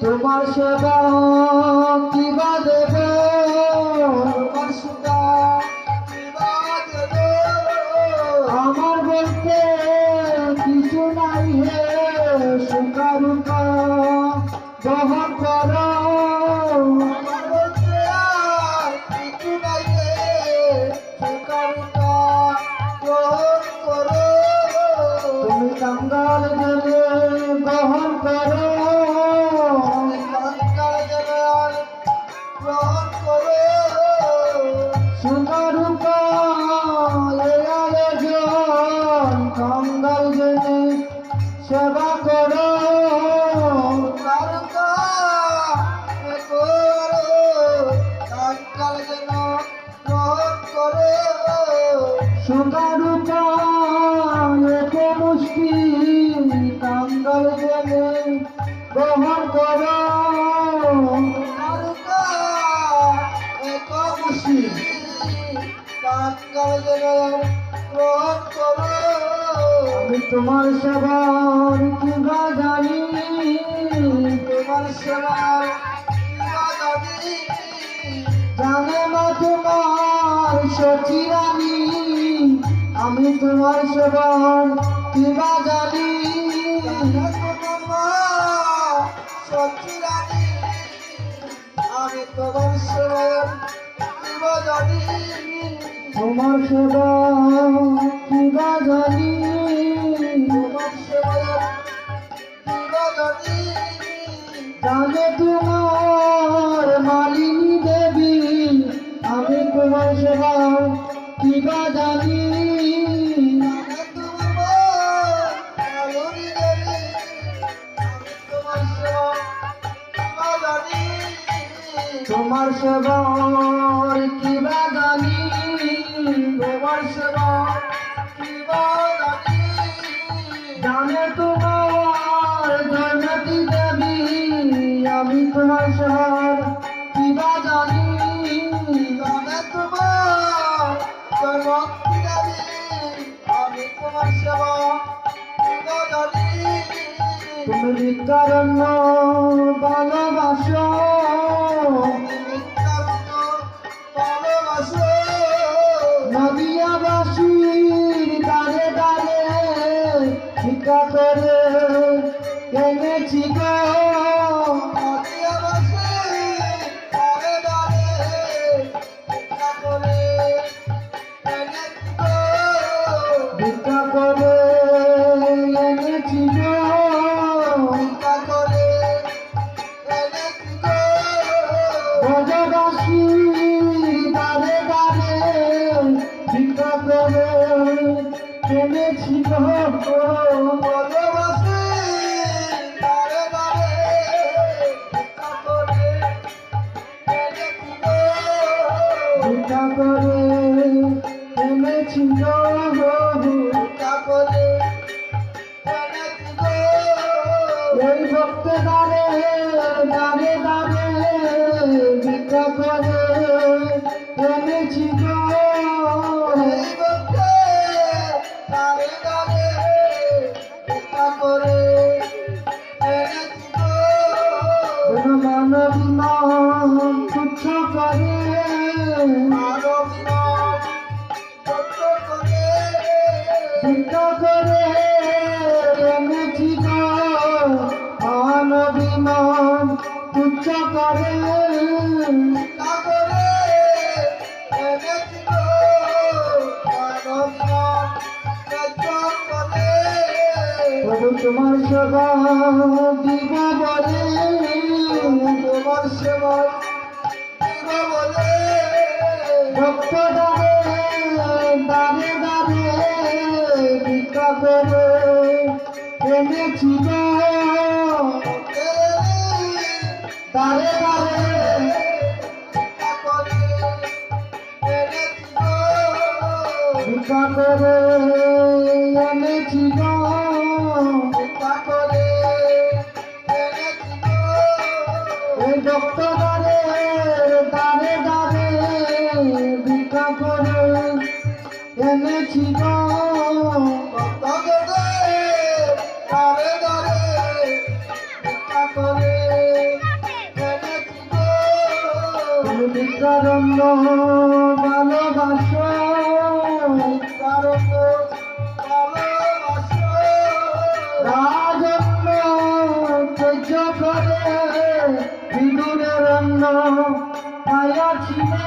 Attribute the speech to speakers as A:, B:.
A: তোমার সেবা কিবা দেব, তোমার সেবা কিবা দেব, আমার বলতে কিছু নাই হে সুকারুকা বহন করো, আমার বলতে আর কিছু নাই হে সুকারুকা বহন করো, তুমি কাঙ্গাল জেনে গ্রহণ করো, কাঙ্গাল জেনে সেবা করো, কাঙ্গাল যেন গ্রহণ করো, সুকারুকা এক মুষ্টি কাঙ্গাল জেনে গ্রহণ করো, এক মুষ্টি কাঙ্গাল যেন গ্রহণ করো, আমি তোমার সেবার কিবা জানি, তোমার সেবার কিবা জানি, জানে না তোমার সচিরানি, আমি তোমার সেবার কিবা জানি, সচিরানি, আমি তোমার সেবার কিবা জানি, তোমার সেবা কিবা জানি, তোমার সেবা কিবা জানি, জানে তোমার মালিনী দেবী, আমি তোমার সেবা কিবা জানি, জানে তোমার মালিনী দেবী, আমি তোমার সেবা কিবা জানি, তোমার সেবার কিবা জানি, তোমার সেবা কিবা জানি, জানে তোমার জয়মতী দেবী, আমি তোমার সেবার কিবা জানি, জানে তোমার জয়মতী দেবী, আমি তোমার সেবা কিবা জানি, তুমি বিদ্যারণ্য ভালোবাসো, নদিয়াবাসীর দাঁড়ে দাঁড়ে ভিক্ষা করে এনেছি গো, নদিয়াবাসীর দাঁড়ে দাঁড়ে ভিক্ষা করে এনেছি গো, ভিক্ষা করে এনেছি গো, ভিক্ষা করে এনেছি গো, ব্রজবাসীর দাঁড়ে দাঁড়ে ভিক্ষা করে এনেছি গো, ব্রজবাসী দাঁড়ে দাঁড়ে ভিক্ষা করে এনেছি গো, ভিক্ষা করে এনেছি গো, ভিক্ষা করে এনেছি গো, এই ভক্ত দাঁড়ে দাঁড়ে দাঁড়ে ভিক্ষা করে এনেছি গো, মানব নাম তুচ্ছ করে, মানব নাম তুচ্ছ করে ভিক্ষা করে এনেছি গো, মানব নাম তুচ্ছ করে ভিক্ষা করে এনেছি গো, মানব নাম তুচ্ছ করে, প্রভু তোমার সেবা দিব বলে, তোমার সেবা দিব বলে, ভক্ত দাঁড়ে দাঁড়ে দাঁড়ে ভিক্ষা করে এনেছি গো, দাঁড়ে দাঁড়ে ভিক্ষা করে এনেছি গো, ভিক্ষা করে এনেছি গো, ভিক্ষা করে এনেছি গো, এই ভক্ত দাঁড়ে দাঁড়ে দাঁড়ে ভিক্ষা করে এনেছি গো, ভক্ত দাঁড়ে দাঁড়ে ভিক্ষা করে কারণ ভালোবাসো কারণ ভালোবাসো রাজন্য তেজ করে বিদুরের অন্য খাইয়াছিলে